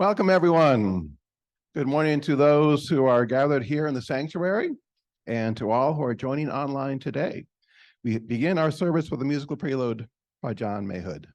Welcome, everyone. Good morning to those who are gathered here in the sanctuary and to all who are joining online today. We begin our service with a musical prelude by John Mayhood.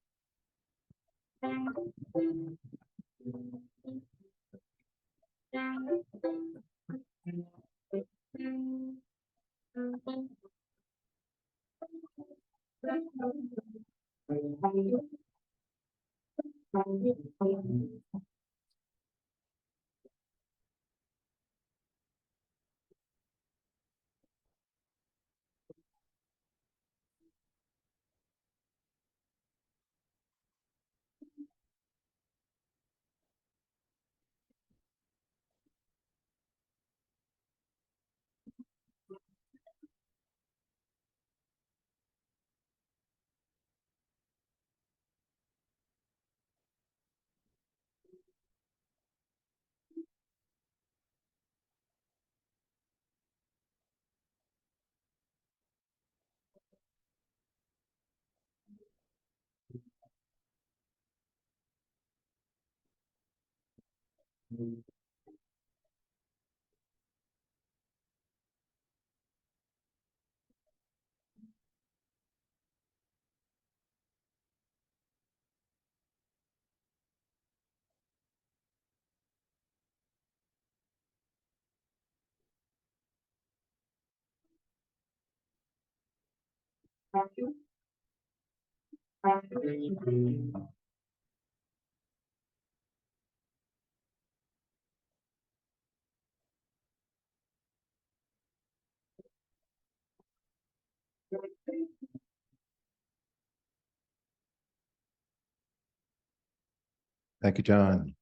Thank you, John.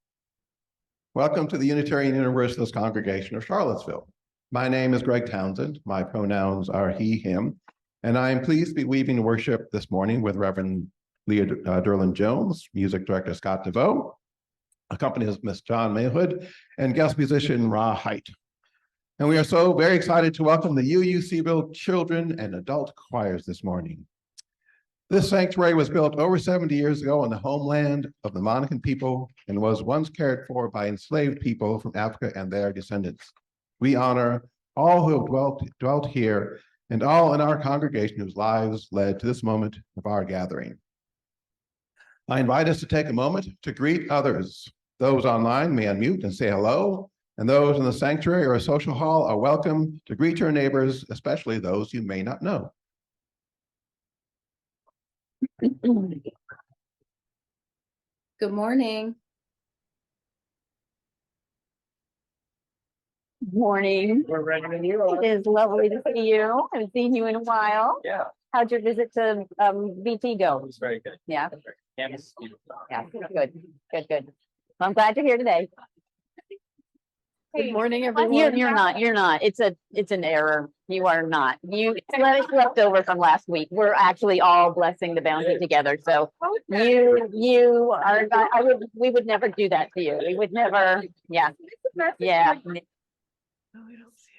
Welcome to the Unitarian Universalist Congregation of Charlottesville. My name is Greg Townsend. My pronouns are he, him, and I am pleased to be weaving worship this morning with Reverend Leah Derlin-Jones, Music Director Scott DeVoe, accompanied Miss John Mayhood, and guest musician Ra Height. And we are so very excited to welcome the UUCville children and adult choirs this morning. This sanctuary was built over 70 years ago on the homeland of the Monacan people and was once cared for by enslaved people from Africa and their descendants. We honor all who have dwelt here and all in our congregation whose lives led to this moment of our gathering. I invite us to take a moment to greet others. Those online may unmute and say hello, and those in the sanctuary or social hall are welcome to greet your neighbors, especially those you may not know. Good morning. Morning. We're ready to hear. It is lovely to see you. I haven't seen you in a while. Yeah, How'd your visit to BT it go? was very good. Yeah, Campus is beautiful. yeah, good. I'm glad you're here today. Good morning, You're everyone. you're not. It's an error. You are not. You left over from last week. We're actually all blessing the bounty together. So you are not, we would never do that to you. We would never, yeah. Oh, we don't see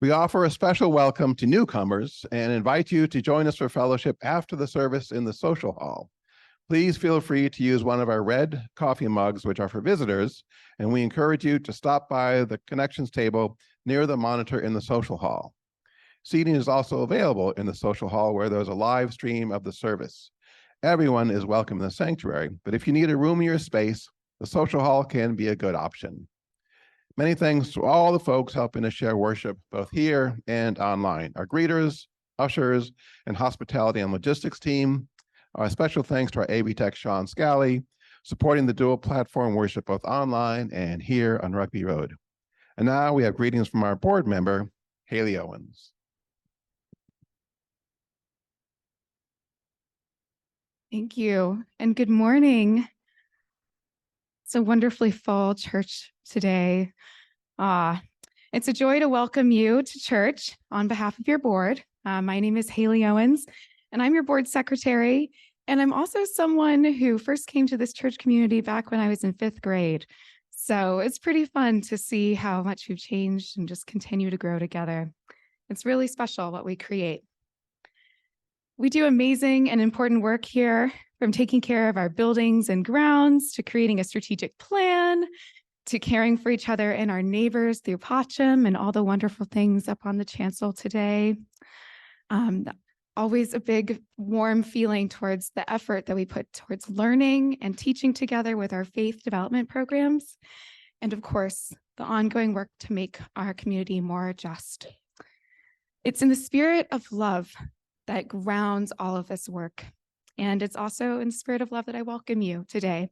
We offer a special welcome to newcomers and invite you to join us for fellowship after the service in the social hall. Please feel free to use one of our red coffee mugs, which are for visitors, and we encourage you to stop by the connections table near the monitor in the social hall. Seating is also available in the social hall where there's a live stream of the service. Everyone is welcome in the sanctuary, but if you need a roomier space, the social hall can be a good option. Many thanks to all the folks helping us share worship, both here and online. Our greeters, ushers, and hospitality and logistics team. Our special thanks to our AV Tech, Sean Scally, supporting the dual platform worship both online and here on Rugby Road. And now we have greetings from our board member, Haley Owens. Thank you, and good morning. It's a wonderfully full church today. It's a joy to welcome you to church on behalf of your board. My name is Haley Owens, and I'm your board secretary. And I'm also someone who first came to this church community back when I was in 5th grade. So it's pretty fun to see how much we've changed and just continue to grow together. It's really special what we create. We do amazing and important work here, from taking care of our buildings and grounds to creating a strategic plan to caring for each other and our neighbors through Pacham and all the wonderful things up on the chancel today. Always a big warm feeling towards the effort that we put towards learning and teaching together with our faith development programs. And of course, the ongoing work to make our community more just. It's in the spirit of love that grounds all of this work. And it's also in the spirit of love that I welcome you today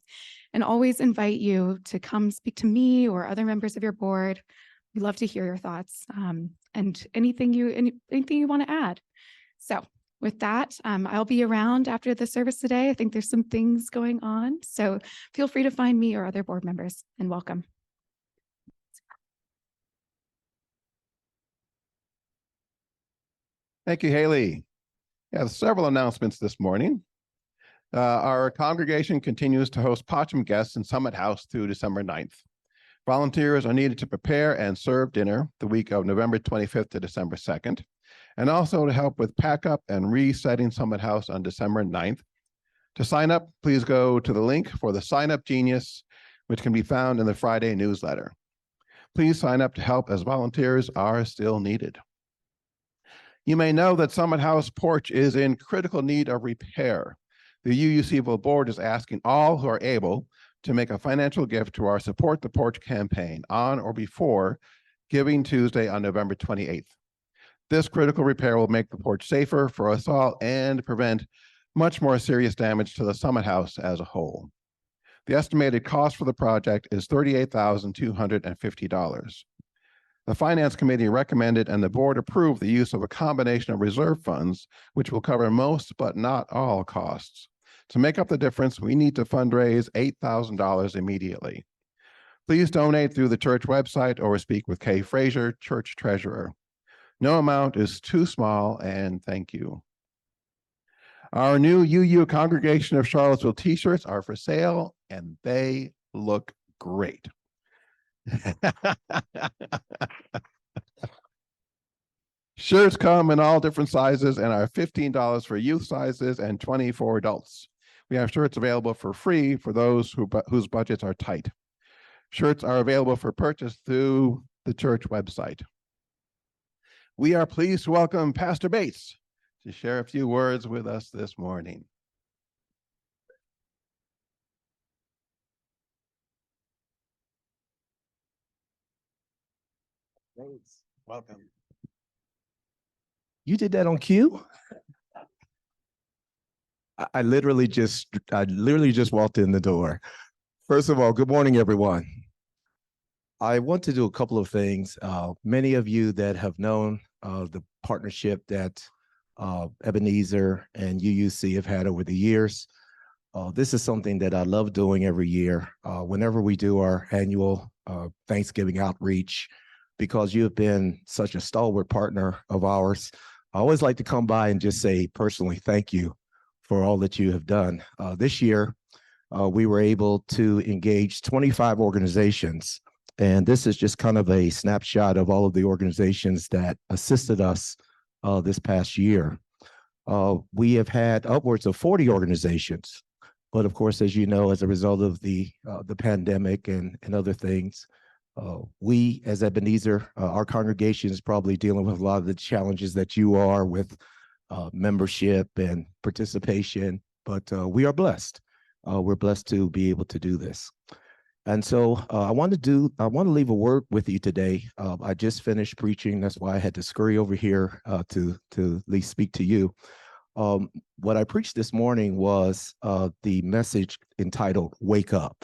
and always invite you to come speak to me or other members of your board. We love to hear your thoughts and anything you want to add. So with that, I'll be around after the service today. I think there's some things going on. So feel free to find me or other board members, and welcome. Thank you, Haley. We have several announcements this morning. Our congregation continues to host Pacham guests in Summit House through December 9th. Volunteers are needed to prepare and serve dinner the week of November 25th to December 2nd, and also to help with pack up and resetting Summit House on December 9th. To sign up, please go to the link for the Sign Up Genius, which can be found in the Friday newsletter. Please sign up to help, as volunteers are still needed. You may know that Summit House porch is in critical need of repair. The UUCville board is asking all who are able to make a financial gift to our Support the Porch campaign on or before Giving Tuesday on November 28th. This critical repair will make the porch safer for us all and prevent much more serious damage to the Summit House as a whole. The estimated cost for the project is $38,250. The Finance Committee recommended and the board approved the use of a combination of reserve funds, which will cover most but not all costs. To make up the difference, we need to fundraise $8,000 immediately. Please donate through the church website or speak with Kay Frazier, church treasurer. No amount is too small, and thank you. Our new UU Congregation of Charlottesville t-shirts are for sale, and they look great. Shirts come in all different sizes and are $15 for youth sizes and $20 for adults. We have shirts available for free for those whose budgets are tight. Shirts are available for purchase through the church website. We are pleased to welcome Pastor Bates to share a few words with us this morning. Thanks. Welcome. You did that on cue? I literally just walked in the door. First of all, good morning, everyone. I want to do a couple of things. Many of you that have known the partnership that Ebenezer and UUC have had over the years. This is something that I love doing every year. Whenever we do our annual Thanksgiving outreach, because you have been such a stalwart partner of ours, I always like to come by and just say personally, thank you for all that you have done. This year, we were able to engage 25 organizations. And this is just kind of a snapshot of all of the organizations that assisted us this past year. We have had upwards of 40 organizations. But of course, as you know, as a result of the pandemic and other things, we as Ebenezer, our congregation is probably dealing with a lot of the challenges that you are with membership and participation, but we are blessed. We're blessed to be able to do this. And so I want to leave a word with you today. I just finished preaching. That's why I had to scurry over here to at least speak to you. What I preached this morning was the message entitled Wake Up.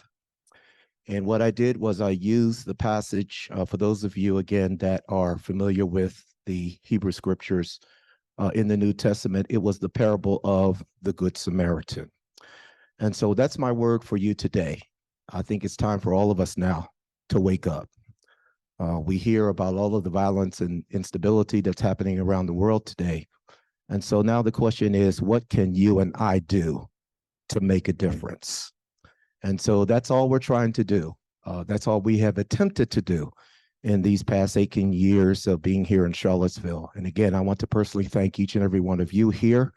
And what I did was I used the passage for those of you, again, that are familiar with the Hebrew scriptures in the New Testament. It was the parable of the Good Samaritan. And so that's my word for you today. I think it's time for all of us now to wake up. We hear about all of the violence and instability that's happening around the world today. And so now the question is, what can you and I do to make a difference? And so that's all we're trying to do. That's all we have attempted to do in these past 18 years of being here in Charlottesville. And again, I want to personally thank each and every one of you here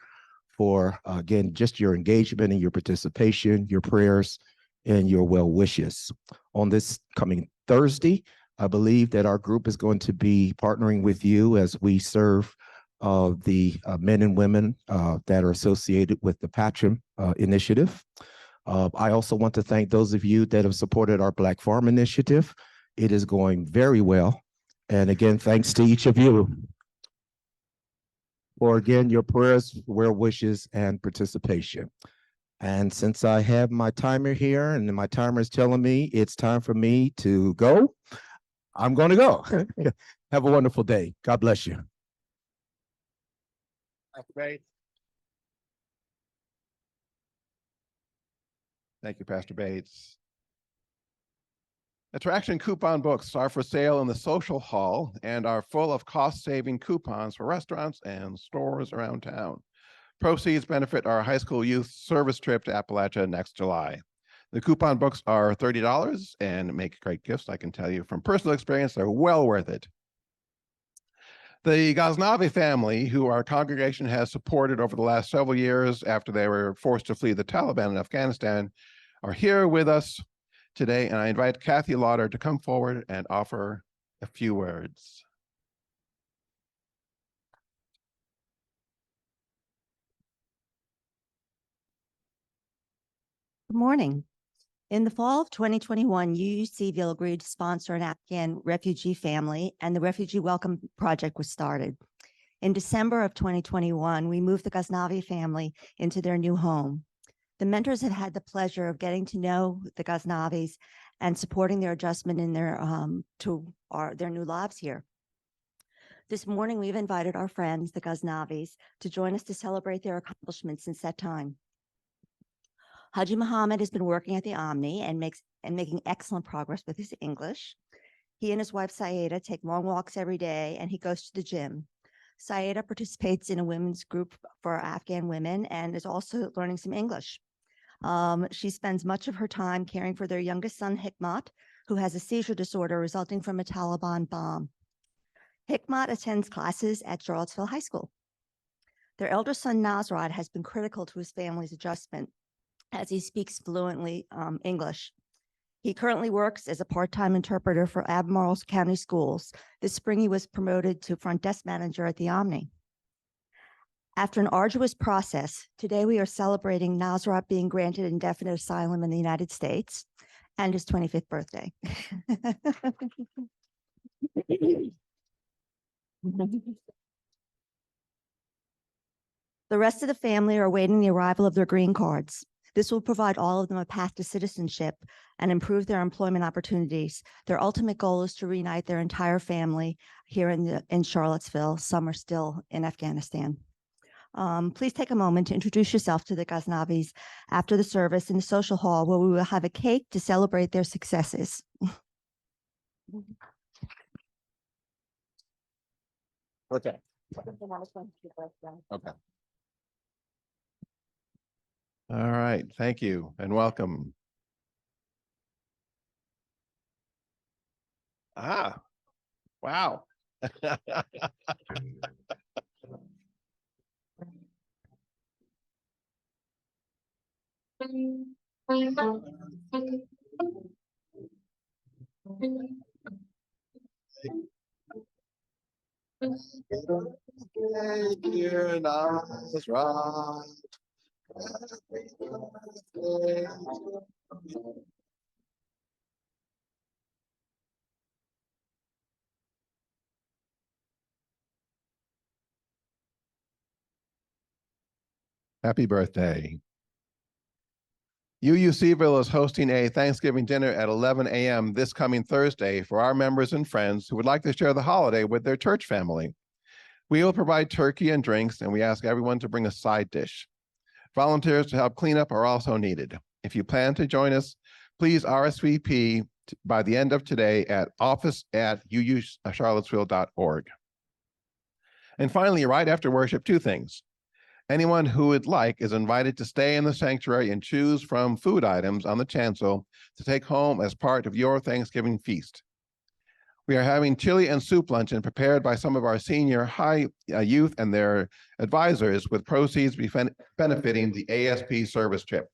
for, again, just your engagement and your participation, your prayers, and your well wishes. On this coming Thursday, I believe that our group is going to be partnering with you as we serve the men and women that are associated with the Patrim initiative. I also want to thank those of you that have supported our Black Farm Initiative. It is going very well. And again, thanks to each of you for, again, your prayers, well wishes, and participation. And since I have my timer here and my timer is telling me it's time for me to go, I'm going to go. Have a wonderful day. God bless you. Great. Thank you, Pastor Bates. Attraction coupon books are for sale in the social hall and are full of cost-saving coupons for restaurants and stores around town. Proceeds benefit our high school youth service trip to Appalachia next July. The coupon books are $30 and make great gifts. I can tell you from personal experience, they're well worth it. The Ghaznavi family, who our congregation has supported over the last several years after they were forced to flee the Taliban in Afghanistan, are here with us today, and I invite Kathy Lauder to come forward and offer a few words. Good morning. In the fall of 2021, UUCville agreed to sponsor an Afghan refugee family, and the Refugee Welcome Project was started. In December of 2021, we moved the Ghaznavi family into their new home. The mentors have had the pleasure of getting to know the Ghaznavis and supporting their adjustment in their new lives here. This morning, we've invited our friends, the Ghaznavis, to join us to celebrate their accomplishments since that time. Haji Muhammad has been working at the Omni and making excellent progress with his English. He and his wife Saeda take long walks every day, and he goes to the gym. Saeda participates in a women's group for Afghan women and is also learning some English. She spends much of her time caring for their youngest son, Hikmat, who has a seizure disorder resulting from a Taliban bomb. Hikmat attends classes at Charlottesville High School. Their elder son, Nasrat, has been critical to his family's adjustment as he speaks fluently English. He currently works as a part-time interpreter for Albemarle County Schools. This spring, he was promoted to front desk manager at the Omni. After an arduous process, today we are celebrating Nasrat being granted indefinite asylum in the United States and his 25th birthday. The rest of the family are awaiting the arrival of their green cards. This will provide all of them a path to citizenship and improve their employment opportunities. Their ultimate goal is to reunite their entire family here in Charlottesville. Some are still in Afghanistan. Please take a moment to introduce yourself to the Ghaznavis after the service in the social hall, where we will have a cake to celebrate their successes. Okay. Okay. All right, thank you and welcome. Ah, wow. Dear Nasrat. Happy birthday. UUCville is hosting a Thanksgiving dinner at 11 a.m. this coming Thursday for our members and friends who would like to share the holiday with their church family. We will provide turkey and drinks, and we ask everyone to bring a side dish. Volunteers to help clean up are also needed. If you plan to join us, please RSVP by the end of today at office@ucharlottesville.org. And finally, right after worship, two things. Anyone who would like is invited to stay in the sanctuary and choose from food items on the chancel to take home as part of your Thanksgiving feast. We are having chili and soup luncheon prepared by some of our senior high youth and their advisors, with proceeds benefiting the ASP service trip.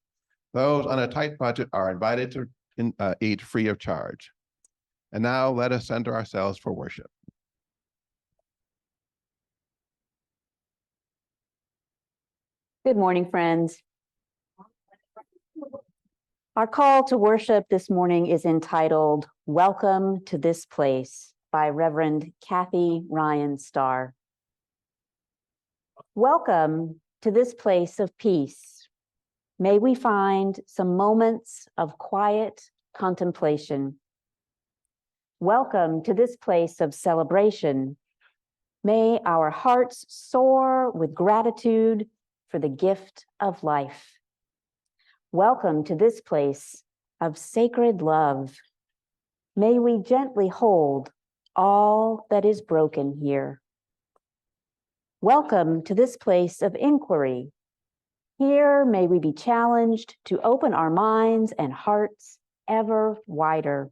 Those on a tight budget are invited to eat free of charge. And now let us center ourselves for worship. Good morning, friends. Our call to worship this morning is entitled Welcome to This Place by Reverend Kathy Ryan Starr. Welcome to this place of peace. May we find some moments of quiet contemplation. Welcome to this place of celebration. May our hearts soar with gratitude for the gift of life. Welcome to this place of sacred love. May we gently hold all that is broken here. Welcome to this place of inquiry. Here may we be challenged to open our minds and hearts ever wider.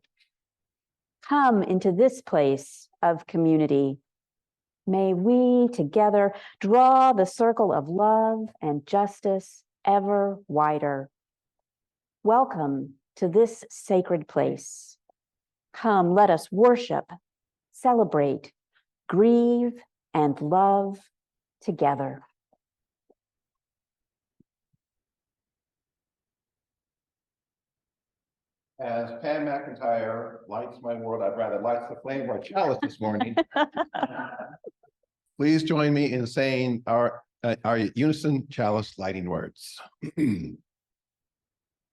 Come into this place of community. May we together draw the circle of love and justice ever wider. Welcome to this sacred place. Come, let us worship, celebrate, grieve, and love together. As Pam McIntyre lights my world, I'd rather lights the flame of our chalice this morning. Please join me in saying our unison chalice lighting words.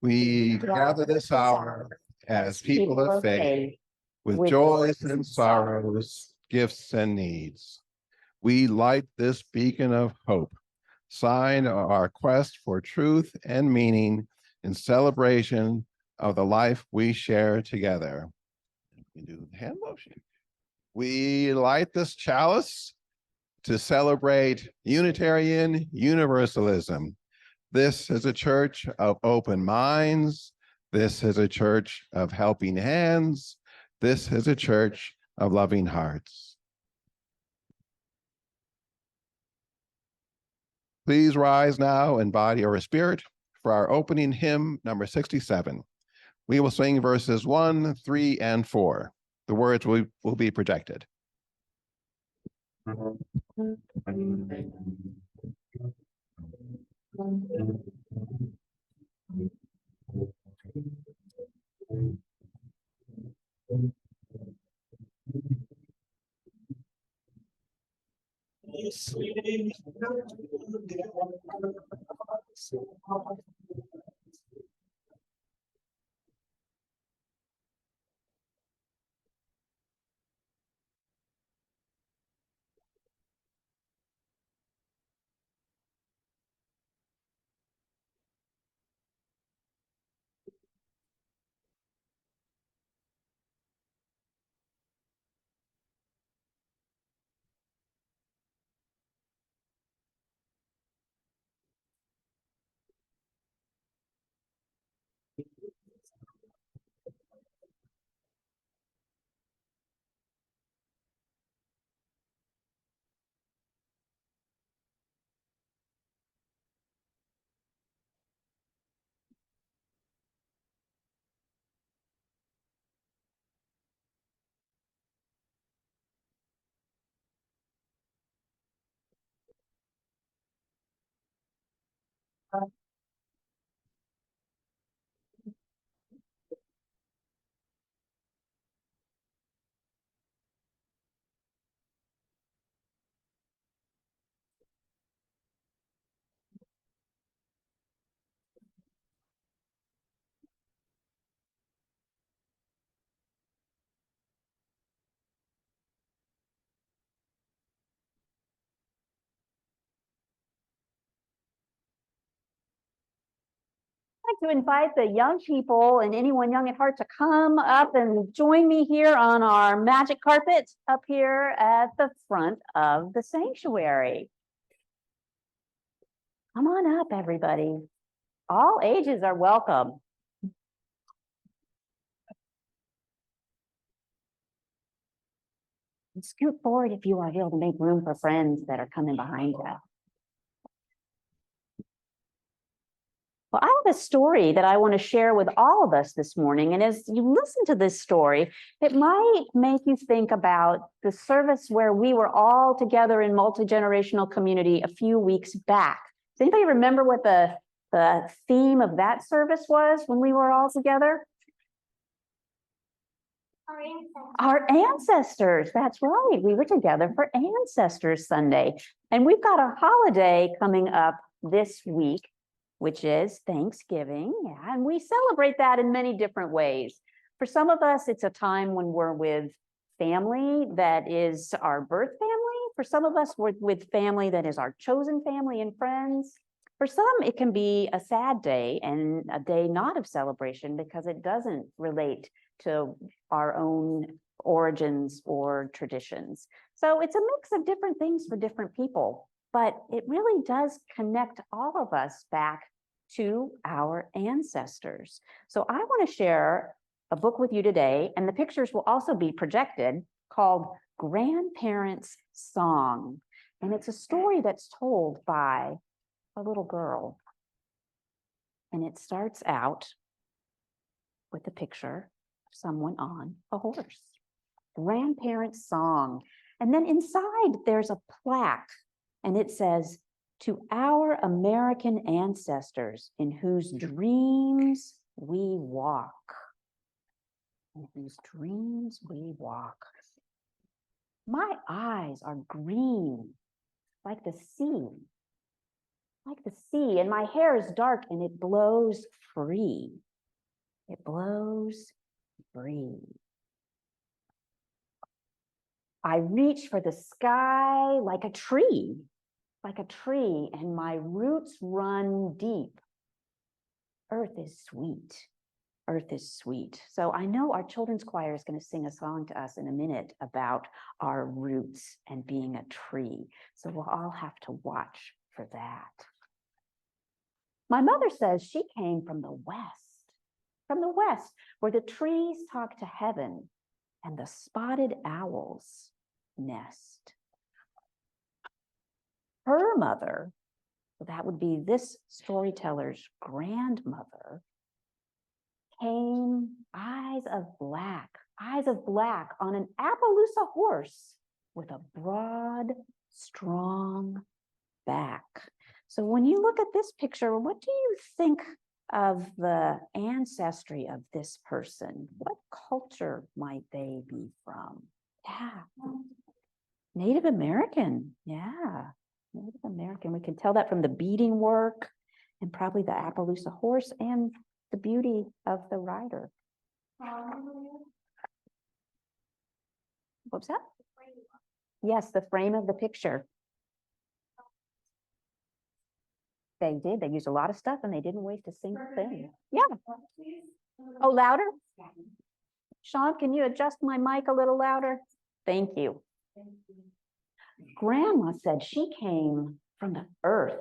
We gather this hour as people of faith, with joys and sorrows, gifts and needs. We light this beacon of hope, sign of our quest for truth and meaning in celebration of the life we share together. We do the hand motion. We light this chalice to celebrate Unitarian Universalism. This is a church of open minds. This is a church of helping hands. This is a church of loving hearts. Please rise now in body or spirit for our opening hymn, number 67. We will sing verses 1, 3, and 4. The words will be projected. like to invite the young people and anyone young at heart to come up and join me here on our magic carpet up here at the front of the sanctuary. Come on up, everybody. All ages are welcome. And scoot forward if you are able to make room for friends that are coming behind you. Well, I have a story that I want to share with all of us this morning. And as you listen to this story, it might make you think about the service where we were all together in multi-generational community a few weeks back. Does anybody remember what the theme of that service was when we were all together? Our ancestors, that's right. We were together for Ancestors Sunday. And we've got a holiday coming up this week, which is Thanksgiving. Yeah, and we celebrate that in many different ways. For some of us, it's a time when we're with family that is our birth family. For some of us, we're with family that is our chosen family and friends. For some, it can be a sad day and a day not of celebration because it doesn't relate to our own origins or traditions. So it's a mix of different things for different people, but it really does connect all of us back to our ancestors. So I want to share a book with you today, and the pictures will also be projected, called Grandparents' Song. And it's a story that's told by a little girl. And it starts out with a picture of someone on a horse. Grandparents' Song. And then inside there's a plaque, and it says, "To our American ancestors in whose dreams we walk." In whose dreams we walk. My eyes are green, like the sea. Like the sea, and my hair is dark and it blows free. It blows free. I reach for the sky like a tree, and my roots run deep. Earth is sweet. Earth is sweet. So I know our children's choir is going to sing a song to us in a minute about our roots and being a tree. So we'll all have to watch for that. My mother says she came from the west, where the trees talk to heaven and the spotted owls nest. Her mother, that would be this storyteller's grandmother, came eyes of black on an Appaloosa horse with a broad, strong back. So when you look at this picture, what do you think of the ancestry of this person? What culture might they be from? Yeah. Native American. Yeah. Native American. We can tell that from the beading work and probably the Appaloosa horse and the beauty of the rider. What's that? Yes, the frame of the picture. They did. They used a lot of stuff and they didn't waste a single thing. Yeah. Oh, louder? Sean, can you adjust my mic a little louder? Thank you. Grandma said she came from the earth,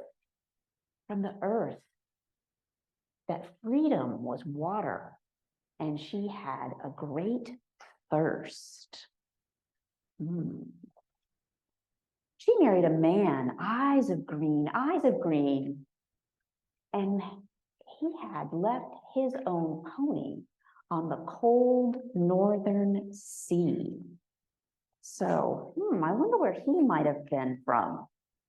that freedom was water, and she had a great thirst. She married a man, eyes of green, and he had left his own pony on the cold northern sea. So, I wonder where he might have been from.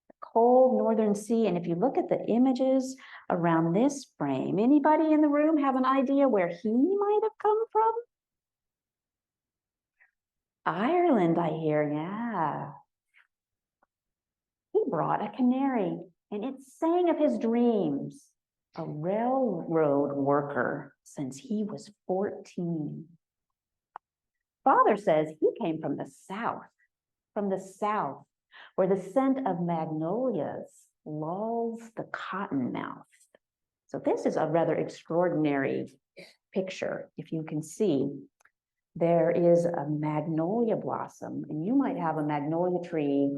The cold northern sea. And if you look at the images around this frame, anybody in the room have an idea where he might have come from? Ireland, I hear, yeah. He brought a canary, and it sang of his dreams, a railroad worker since he was 14. Father says he came from the south, where the scent of magnolias lulls the cottonmouth. So this is a rather extraordinary picture. If you can see, there is a magnolia blossom, and you might have a magnolia tree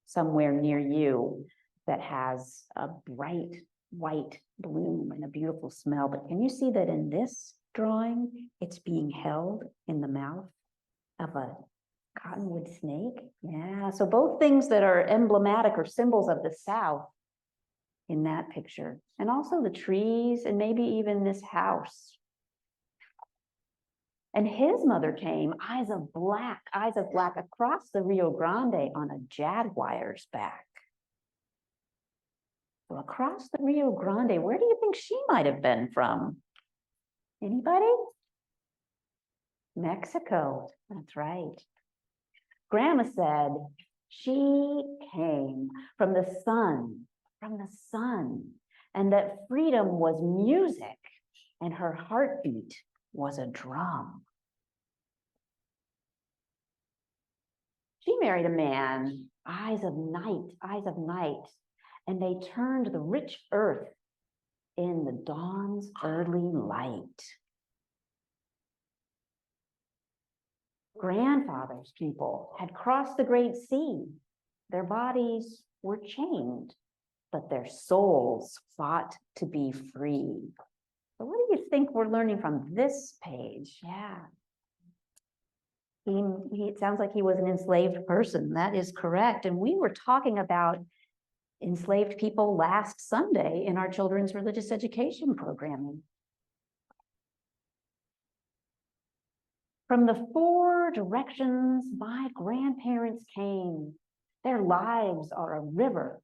somewhere near you that has a bright white bloom and a beautiful smell. But can you see that in this drawing, it's being held in the mouth of a cottonwood snake? Yeah, so both things that are emblematic or symbols of the South in that picture, and also the trees and maybe even this house. And his mother came, eyes of black, across the Rio Grande on a jaguar's back. So across the Rio Grande, where do you think she might have been from? Anybody? Mexico, that's right. Grandma said she came from the sun, and that freedom was music and her heartbeat was a drum. She married a man, eyes of night, and they turned the rich earth in the dawn's early light. Grandfather's people had crossed the great sea. Their bodies were chained, but their souls fought to be free. So what do you think we're learning from this page? Yeah. It sounds like he was an enslaved person. That is correct. And we were talking about enslaved people last Sunday in our children's religious education programming. From the 4 directions my grandparents came, their lives are a river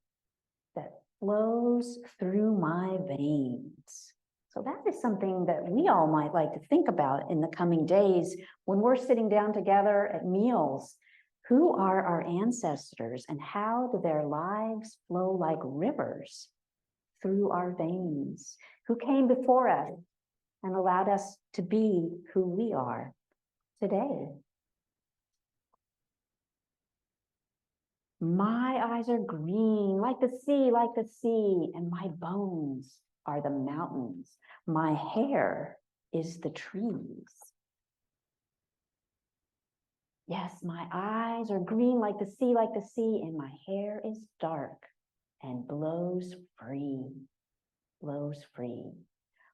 that flows through my veins. So that is something that we all might like to think about in the coming days when we're sitting down together at meals. Who are our ancestors and how do their lives flow like rivers through our veins? Who came before us and allowed us to be who we are today? My eyes are green like the sea, and my bones are the mountains. My hair is the trees. Yes, my eyes are green like the sea, and my hair is dark and blows free.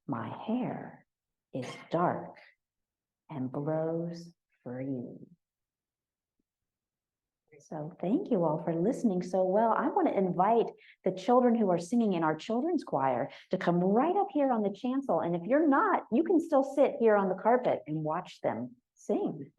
My hair is dark and blows free. So thank you all for listening so well. I want to invite the children who are singing in our children's choir to come right up here on the chancel. And if you're not, you can still sit here on the carpet and watch them sing.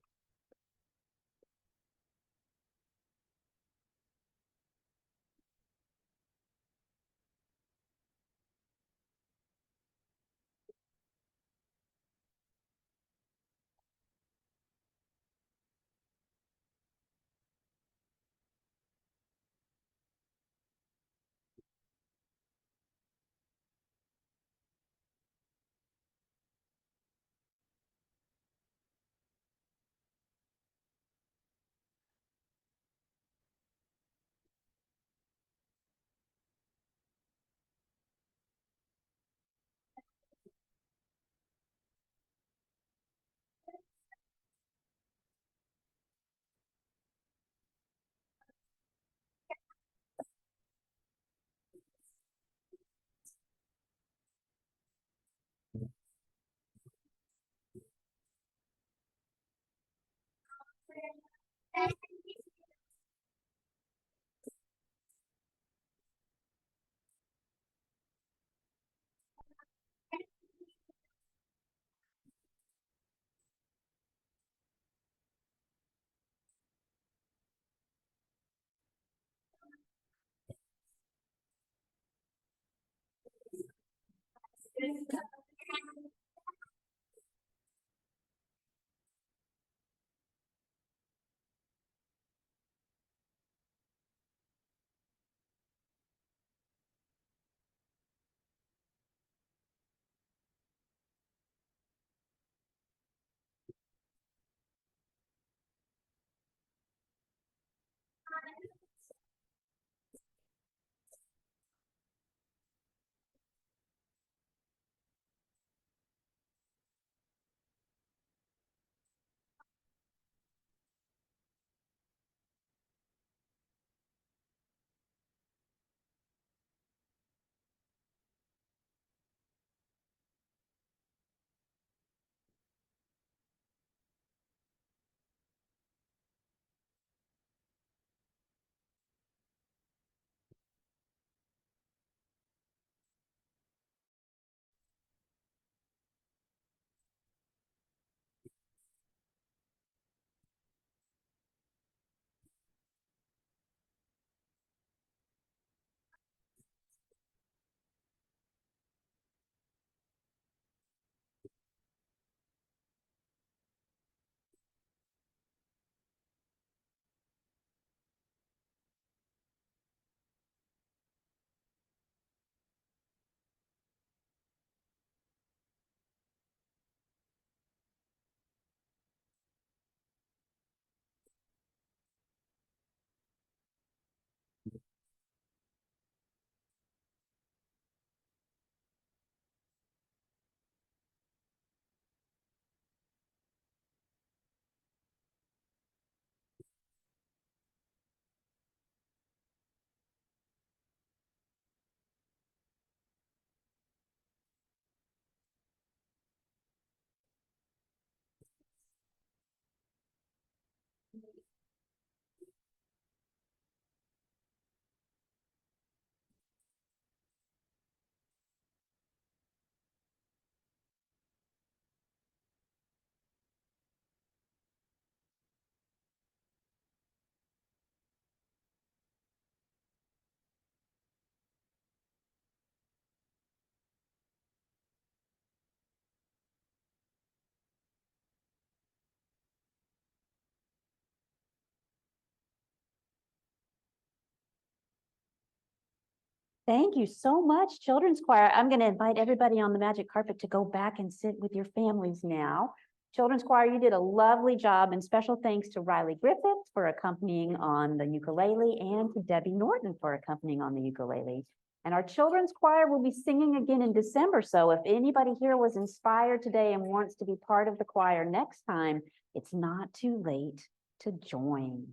Thank you so much, Children's Choir. I'm going to invite everybody on the magic carpet to go back and sit with your families now. Children's Choir, you did a lovely job, and special thanks to Riley Griffith for accompanying on the ukulele and to Debbie Norton for accompanying on the ukulele. And our Children's Choir will be singing again in December. So if anybody here was inspired today and wants to be part of the choir next time, it's not too late to join.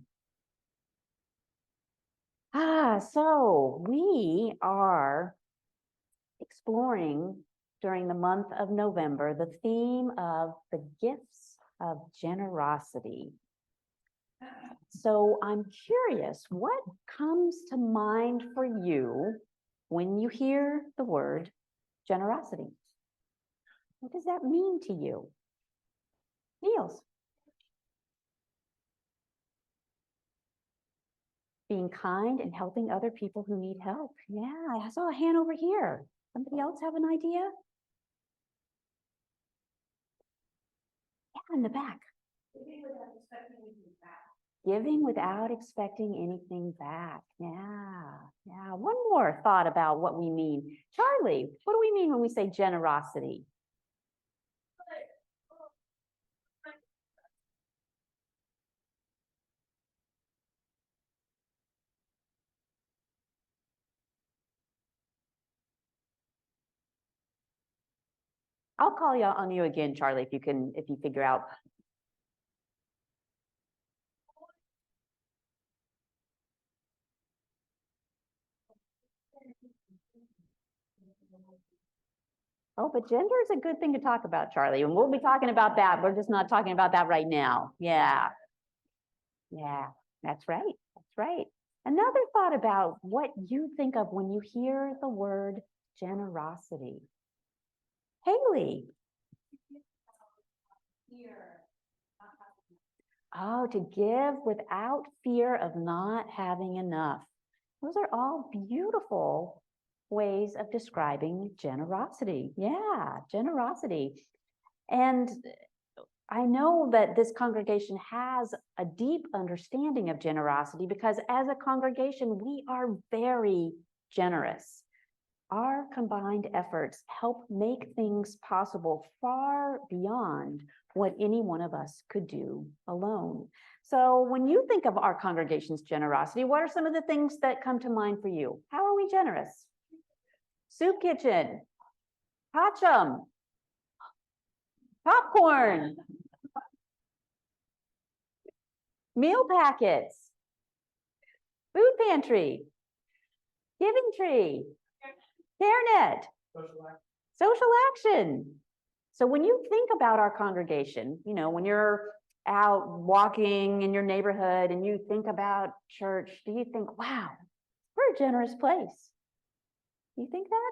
So we are exploring during the month of November the theme of the gifts of generosity. So I'm curious, what comes to mind for you when you hear the word generosity? What does that mean to you? Niels? Being kind and helping other people who need help. Yeah, I saw a hand over here. Somebody else have an idea? Yeah, in the back. Giving without expecting anything back. Yeah. One more thought about what we mean. Charlie, what do we mean when we say generosity? I'll call you on you again, Charlie, if you figure out. Oh, but gender is a good thing to talk about, Charlie, and we'll be talking about that. We're just not talking about that right now. Yeah, that's right. That's right. Another thought about what you think of when you hear the word generosity. Haley. Oh, to give without fear of not having enough. Those are all beautiful ways of describing generosity. Yeah, generosity. And I know that this congregation has a deep understanding of generosity because as a congregation, we are very generous. Our combined efforts help make things possible far beyond what any one of us could do alone. So when you think of our congregation's generosity, what are some of the things that come to mind for you? How are we generous? Soup kitchen, Pacham, popcorn, meal packets, food pantry, giving tree, CareNet, social action. So when you think about our congregation, you know, when you're out walking in your neighborhood and you think about church, do you think, wow, we're a generous place? You think that?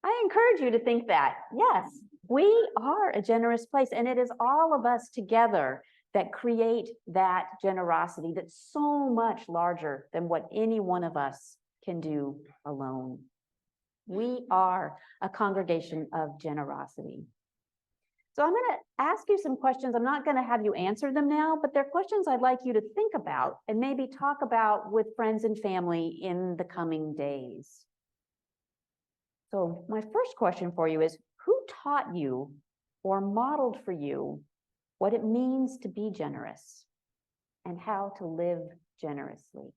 I encourage you to think that. Yes, we are a generous place, and it is all of us together that create that generosity that's so much larger than what any one of us can do alone. We are a congregation of generosity. So I'm going to ask you some questions. I'm not going to have you answer them now, but they're questions I'd like you to think about and maybe talk about with friends and family in the coming days. So my first question for you is, who taught you or modeled for you what it means to be generous and how to live generously?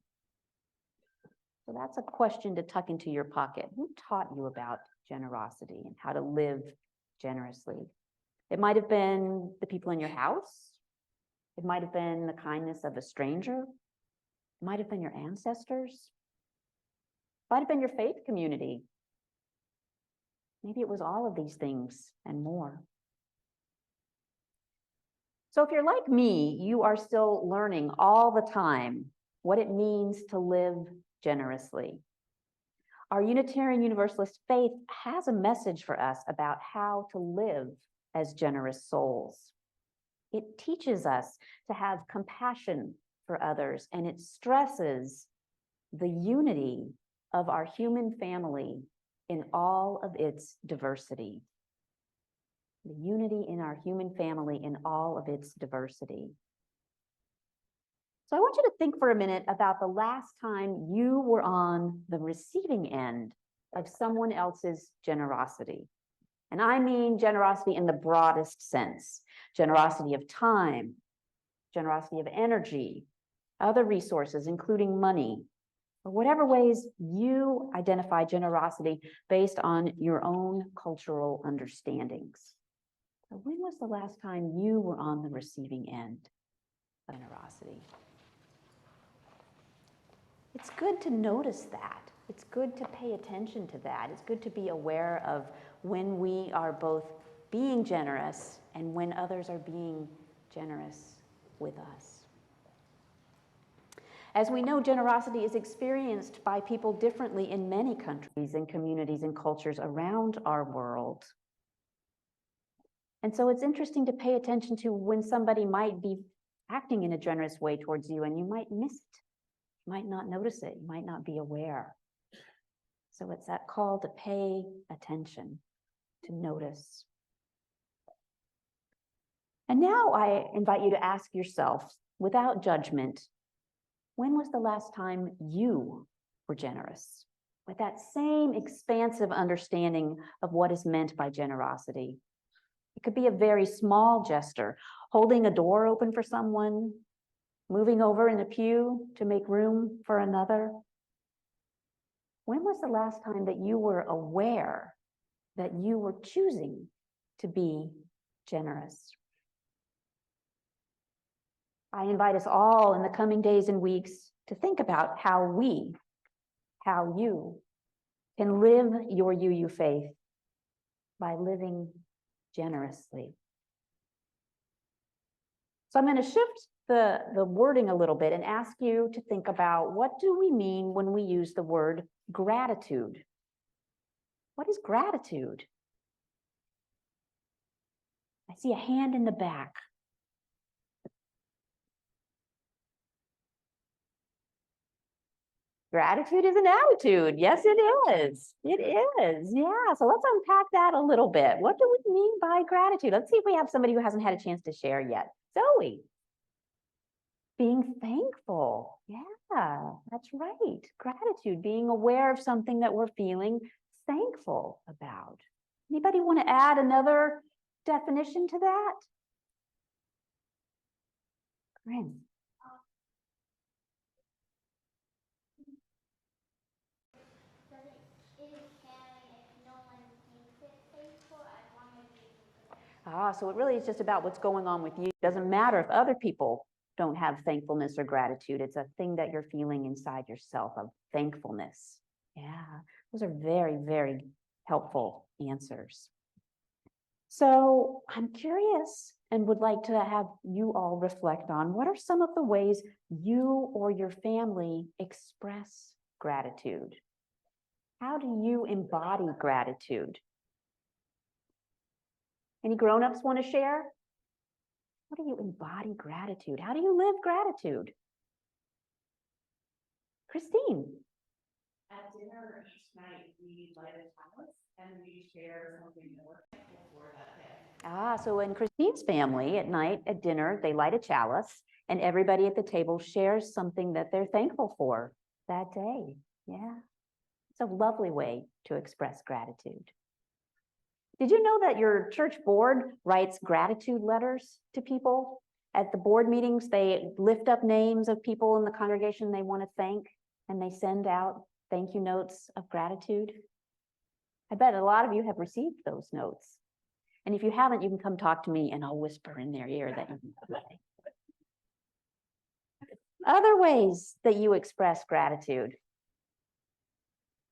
So that's a question to tuck into your pocket. Who taught you about generosity and how to live generously? It might have been the people in your house. It might have been the kindness of a stranger. It might have been your ancestors. It might have been your faith community. Maybe it was all of these things and more. So if you're like me, you are still learning all the time what it means to live generously. Our Unitarian Universalist faith has a message for us about how to live as generous souls. It teaches us to have compassion for others, and it stresses the unity of our human family in all of its diversity. The unity in our human family in all of its diversity. So I want you to think for a minute about the last time you were on the receiving end of someone else's generosity. And I mean generosity in the broadest sense, generosity of time, generosity of energy, other resources, including money, or whatever ways you identify generosity based on your own cultural understandings. So when was the last time you were on the receiving end of generosity? It's good to notice that. It's good to pay attention to that. It's good to be aware of when we are both being generous and when others are being generous with us. As we know, generosity is experienced by people differently in many countries and communities and cultures around our world. And so it's interesting to pay attention to when somebody might be acting in a generous way towards you and you might miss it. You might not notice it. You might not be aware. So it's that call to pay attention, to notice. And now I invite you to ask yourself, without judgment, when was the last time you were generous? With that same expansive understanding of what is meant by generosity. It could be a very small gesture, holding a door open for someone, moving over in a pew to make room for another. When was the last time that you were aware that you were choosing to be generous? I invite us all in the coming days and weeks to think about how you can live your UU faith by living generously. So I'm going to shift the wording a little bit and ask you to think about, what do we mean when we use the word gratitude? What is gratitude? I see a hand in the back. Gratitude is an attitude. Yes, it is. It is. Yeah. So let's unpack that a little bit. What do we mean by gratitude? Let's see if we have somebody who hasn't had a chance to share yet. Zoe. Being thankful. Yeah, that's right. Gratitude, being aware of something that we're feeling thankful about. Anybody want to add another definition to that? Corinne. So it really is just about what's going on with you. It doesn't matter if other people don't have thankfulness or gratitude. It's a thing that you're feeling inside yourself of thankfulness. Yeah, those are very, very helpful answers. So I'm curious and would like to have you all reflect on, what are some of the ways you or your family express gratitude? How do you embody gratitude? Any grown-ups want to share? How do you embody gratitude? How do you live gratitude? Christine. At dinner each night, we light a chalice and we share something that we're thankful for that day. So in Christine's family, at night at dinner, they light a chalice and everybody at the table shares something that they're thankful for that day. Yeah, it's a lovely way to express gratitude. Did you know that your church board writes gratitude letters to people? At the board meetings, they lift up names of people in the congregation they want to thank, and they send out thank you notes of gratitude. I bet a lot of you have received those notes. And if you haven't, you can come talk to me and I'll whisper in their ear that you can play. Other ways that you express gratitude.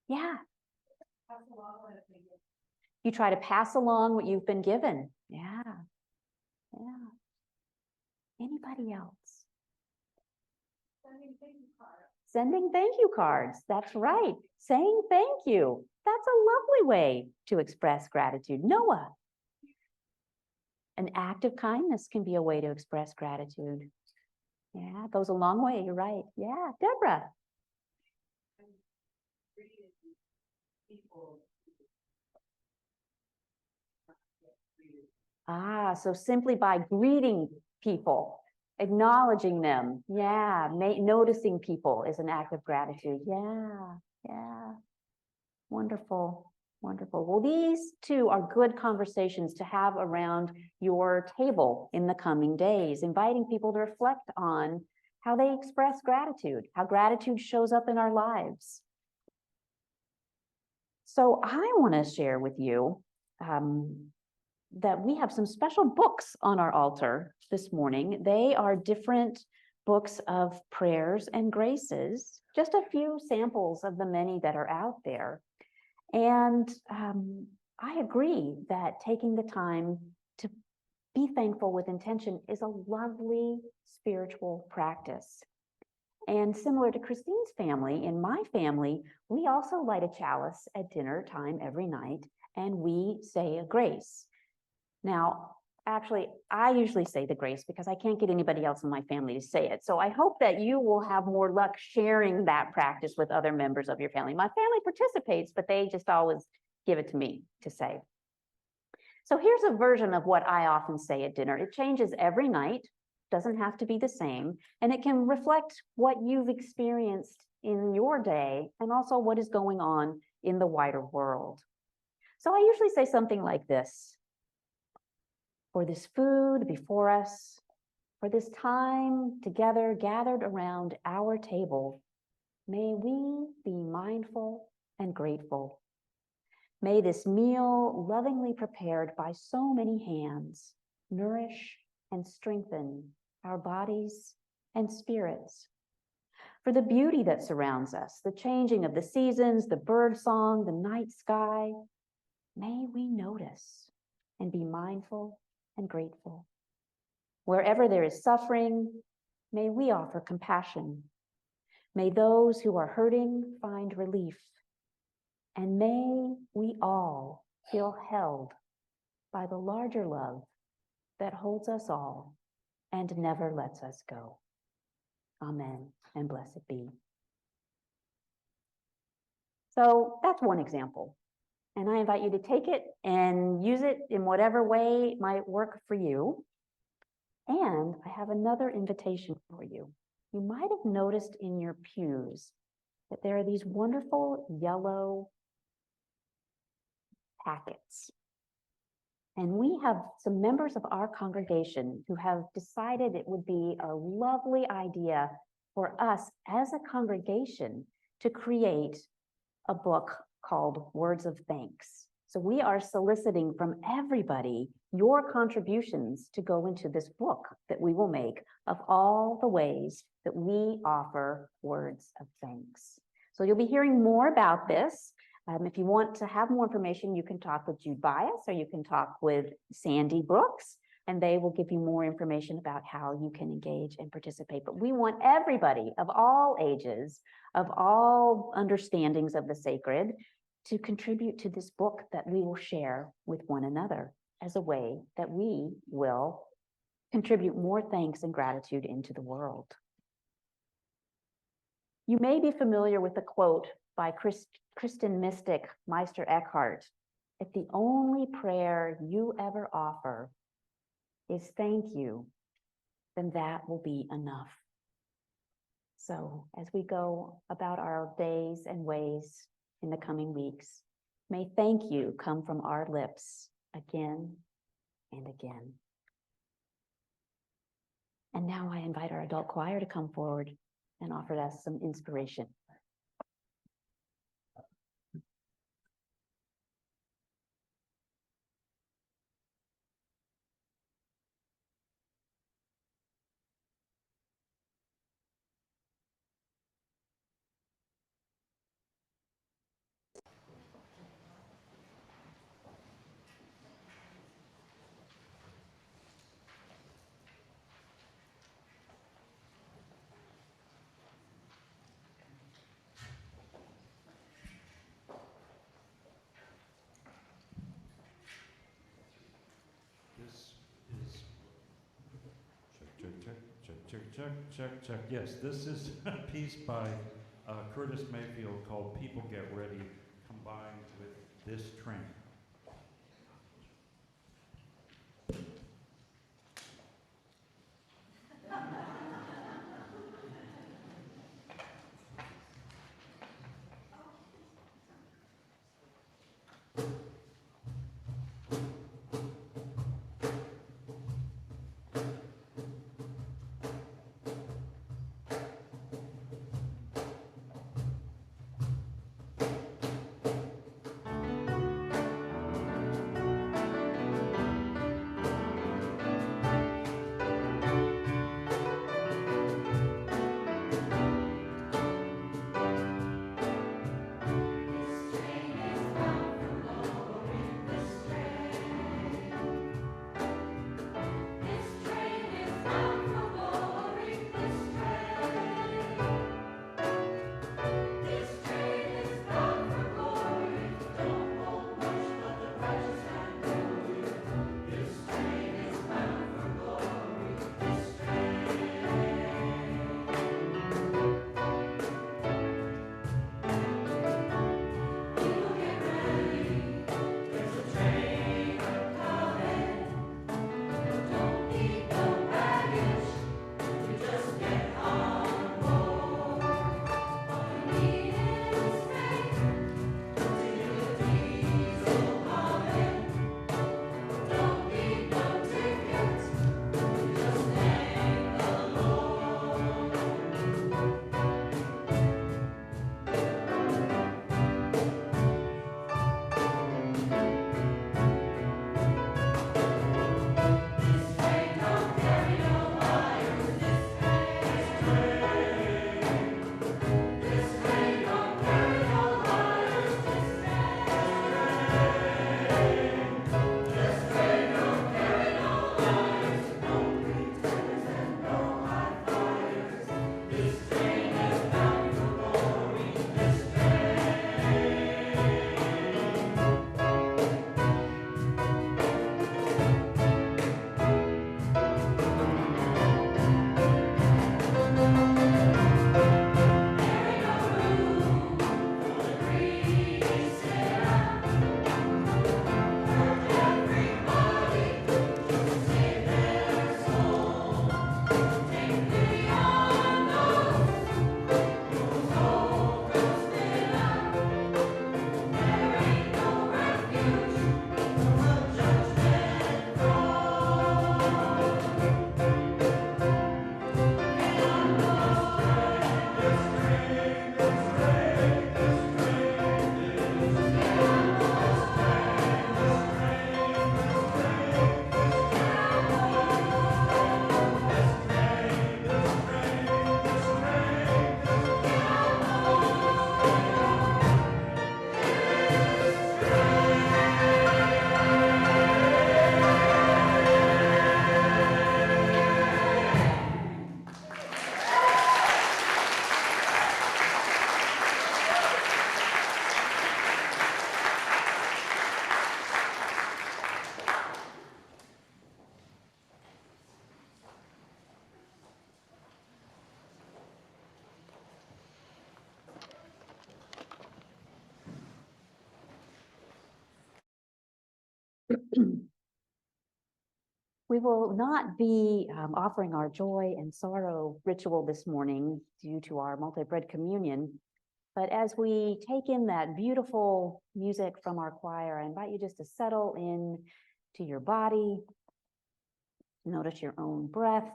Yeah. You try to pass along what you've been given. Yeah. Yeah. Anybody else? Sending thank you cards. That's right. Saying thank you. That's a lovely way to express gratitude. Noah. An act of kindness can be a way to express gratitude. Yeah, it goes a long way. You're right. Yeah. Deborah. So simply by greeting people, Acknowledging them. Yeah. Noticing people is an act of gratitude. Yeah. Yeah. Wonderful. Wonderful. Well, these two are good conversations to have around your table in the coming days, inviting people to reflect on how they express gratitude, how gratitude shows up in our lives. So I want to share with you that we have some special books on our altar this morning. They are different books of prayers and graces, just a few samples of the many that are out there. And I agree that taking the time to be thankful with intention is a lovely spiritual practice. And similar to Christine's family, in my family, we also light a chalice at dinner time every night, and we say a grace. Now, actually, I usually say the grace because I can't get anybody else in my family to say it. So I hope that you will have more luck sharing that practice with other members of your family. My family participates, but they just always give it to me to say. So here's a version of what I often say at dinner. It changes every night, doesn't have to be the same, and it can reflect what you've experienced in your day and also what is going on in the wider world. So I usually say something like this: for this food before us, for this time together gathered around our table, may we be mindful and grateful. May this meal, lovingly prepared by so many hands, nourish and strengthen our bodies and spirits. For the beauty that surrounds us, the changing of the seasons, the bird song, the night sky, may we notice and be mindful and grateful. Wherever there is suffering, may we offer compassion. May those who are hurting find relief. And may we all feel held by the larger love that holds us all and never lets us go. Amen, and blessed be. So that's one example. And I invite you to take it and use it in whatever way might work for you. And I have another invitation for you. You might have noticed in your pews that there are these wonderful yellow packets. And we have some members of our congregation who have decided it would be a lovely idea for us as a congregation to create a book called Words of Thanks. So we are soliciting from everybody your contributions to go into this book that we will make of all the ways that we offer words of thanks. So you'll be hearing more about this. If you want to have more information, you can talk with Jude Bias or you can talk with Sandy Brooks, and they will give you more information about how you can engage and participate. But we want everybody of all ages, of all understandings of the sacred, to contribute to this book that we will share with one another as a way that we will contribute more thanks and gratitude into the world. You may be familiar with the quote by Christian mystic Meister Eckhart: if the only prayer you ever offer is thank you, then that will be enough. So as we go about our days and ways in the coming weeks, may thank you come from our lips again and again. And now I invite our adult choir to come forward and offer us some inspiration. Check. Yes, this is a piece by Curtis Mayfield called People Get Ready, combined with this train. We will not be offering our joy and sorrow ritual this morning due to our multi-bread communion. But as we take in that beautiful music from our choir, I invite you just to settle in to your body. Notice your own breath,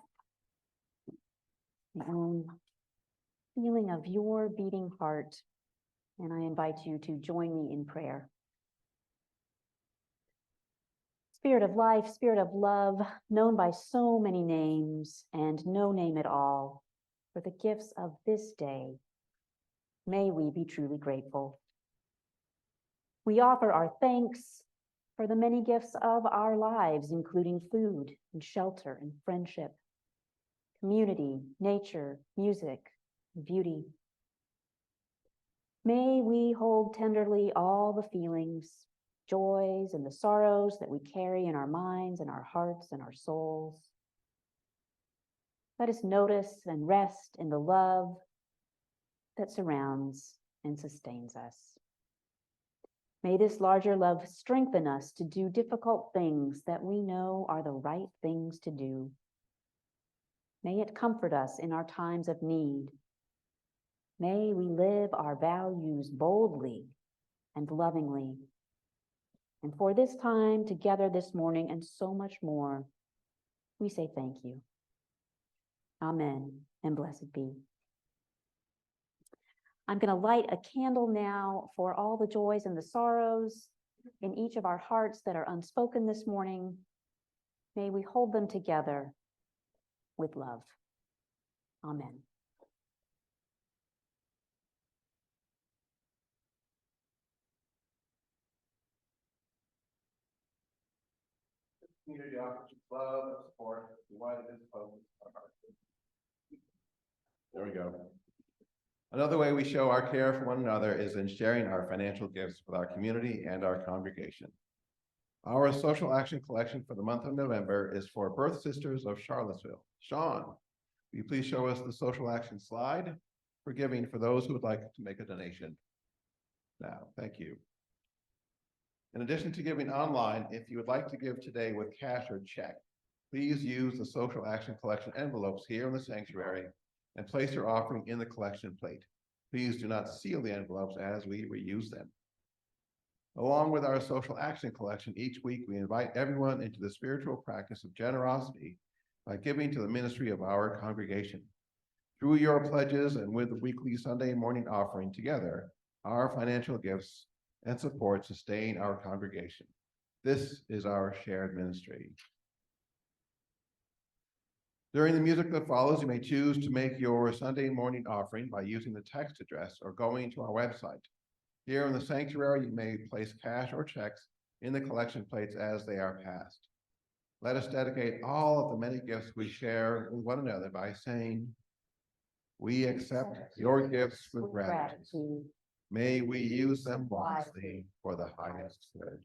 the own feeling of your beating heart. And I invite you to join me in prayer. Spirit of life, Spirit of love, known by so many names and no name at all, for the gifts of this day, may we be truly grateful. We offer our thanks for the many gifts of our lives, including food and shelter and friendship, community, nature, music, and beauty. May we hold tenderly all the feelings, joys, and the sorrows that we carry in our minds and our hearts and our souls. Let us notice and rest in the love that surrounds and sustains us. May this larger love strengthen us to do difficult things that we know are the right things to do. May it comfort us in our times of need. May we live our values boldly and lovingly. And for this time together this morning and so much more, we say thank you. Amen and blessed be. I'm going to light a candle now for all the joys and the sorrows in each of our hearts that are unspoken this morning. May we hold them together with love. Amen. Community offers love and support. Why it is focused on our. There we go. Another way we show our care for one another is in sharing our financial gifts with our community and our congregation. Our social action collection for the month of November is for Birth Sisters of Charlottesville. Sean, will you please show us the social action slide for giving for those who would like to make a donation? Now, thank you. In addition to giving online, if you would like to give today with cash or check, please use the social action collection envelopes here in the sanctuary and place your offering in the collection plate. Please do not seal the envelopes as we reuse them. Along with our social action collection, each week we invite everyone into the spiritual practice of generosity by giving to the ministry of our congregation. Through your pledges and with the weekly Sunday morning offering together, our financial gifts and support sustain our congregation. This is our shared ministry. During the music that follows, you may choose to make your Sunday morning offering by using the text address or going to our website. Here in the sanctuary, you may place cash or checks in the collection plates as they are passed. Let us dedicate all of the many gifts we share with one another by saying, "We accept your gifts with gratitude. May we use them wisely for the highest good."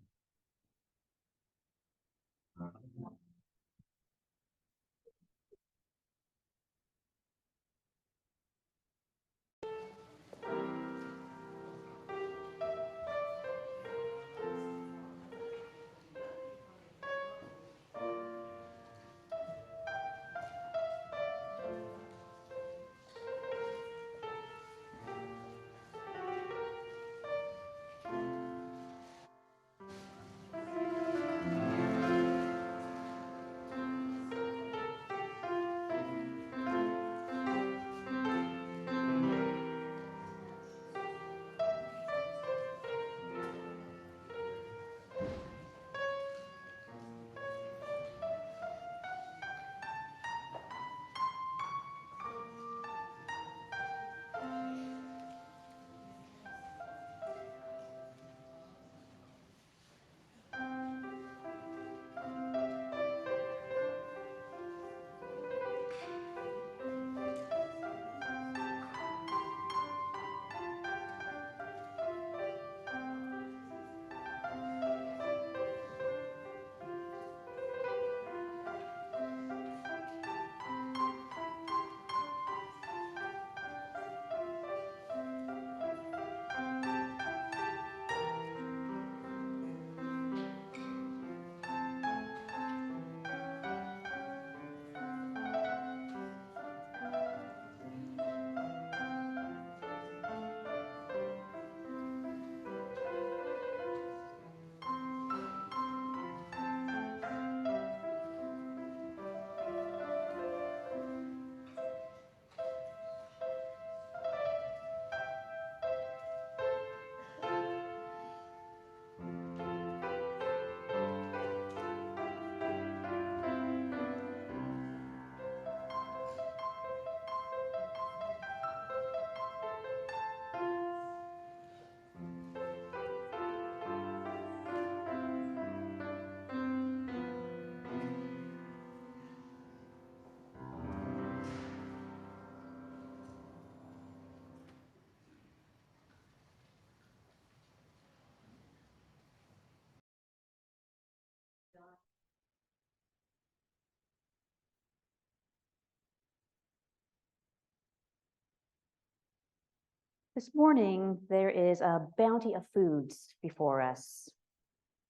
This morning, there is a bounty of foods before us.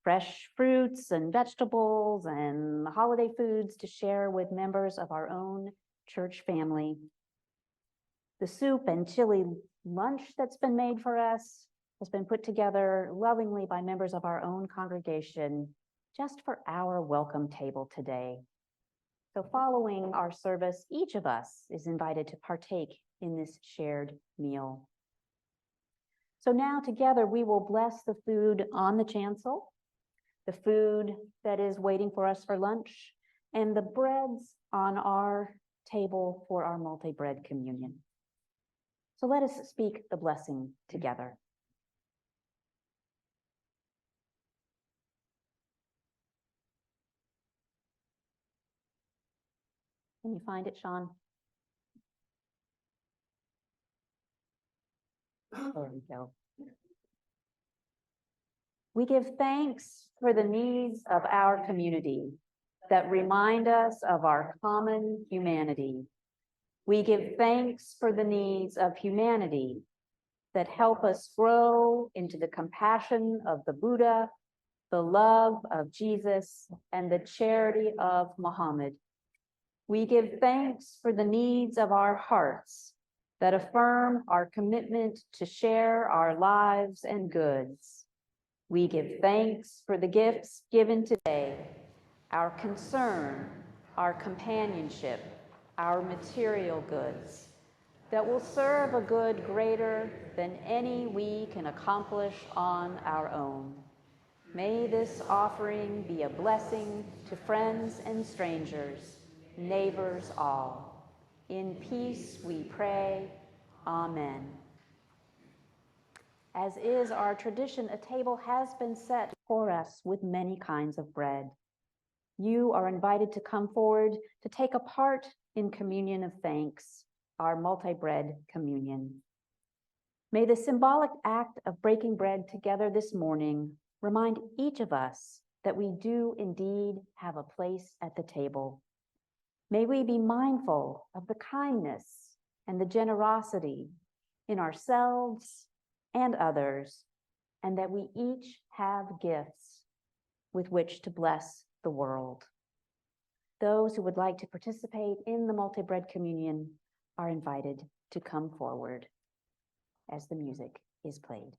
Fresh fruits and vegetables and holiday foods to share with members of our own church family. The soup and chili lunch that's been made for us has been put together lovingly by members of our own congregation just for our welcome table today. So following our service, each of us is invited to partake in this shared meal. So now together we will bless the food on the chancel, the food that is waiting for us for lunch, and the breads on our table for our multi-bread communion. So let us speak the blessing together. Can you find it, Sean? There we go. We give thanks for the needs of our community that remind us of our common humanity. We give thanks for the needs of humanity that help us grow into the compassion of the Buddha, the love of Jesus, and the charity of Muhammad. We give thanks for the needs of our hearts that affirm our commitment to share our lives and goods. We give thanks for the gifts given today, our concern, our companionship, our material goods, that will serve a good greater than any we can accomplish on our own. May this offering be a blessing to friends and strangers, neighbors all. In peace we pray, Amen. As is our tradition, a table has been set for us with many kinds of bread. You are invited to come forward to take a part in communion of thanks, our multi-bread communion. May the symbolic act of breaking bread together this morning remind each of us that we do indeed have a place at the table. May we be mindful of the kindness and the generosity in ourselves and others, and that we each have gifts with which to bless the world. Those who would like to participate in the multi-bread communion are invited to come forward as the music is played.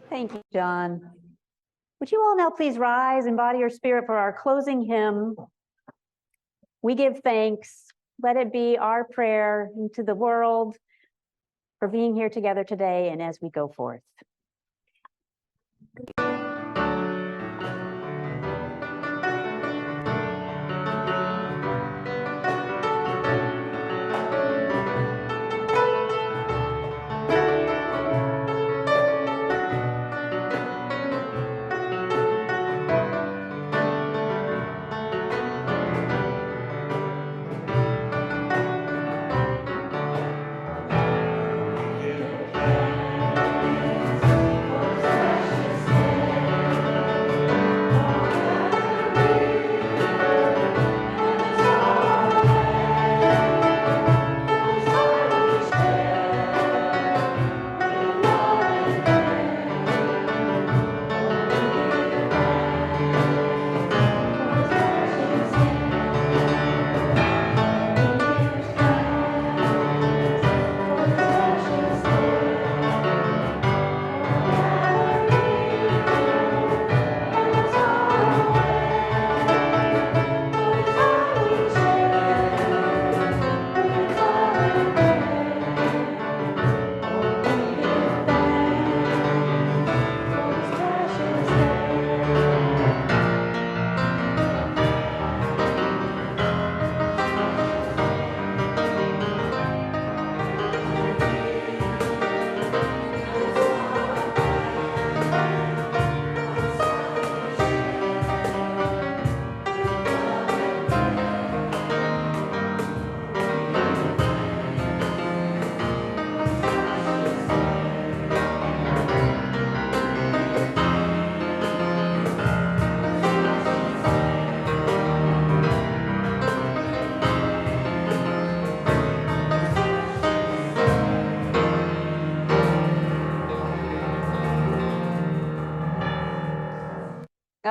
Thank you, John. Would you all now please rise in body or spirit for our closing hymn? We give thanks. Let it be our prayer into the world for being here together today and as we go forth.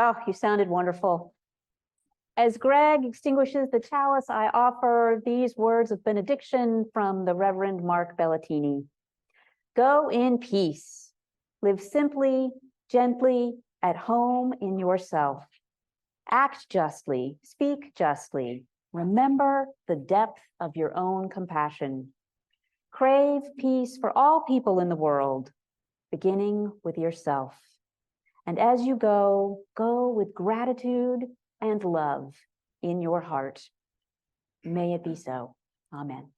Oh, you sounded wonderful. As Greg extinguishes the chalice, I offer these words of benediction from the Reverend Mark Bellatini. Go in peace. Live simply, gently, at home in yourself. Act justly, speak justly. Remember the depth of your own compassion. Crave peace for all people in the world, beginning with yourself. And as you go, go with gratitude and love in your heart. May it be so. Amen.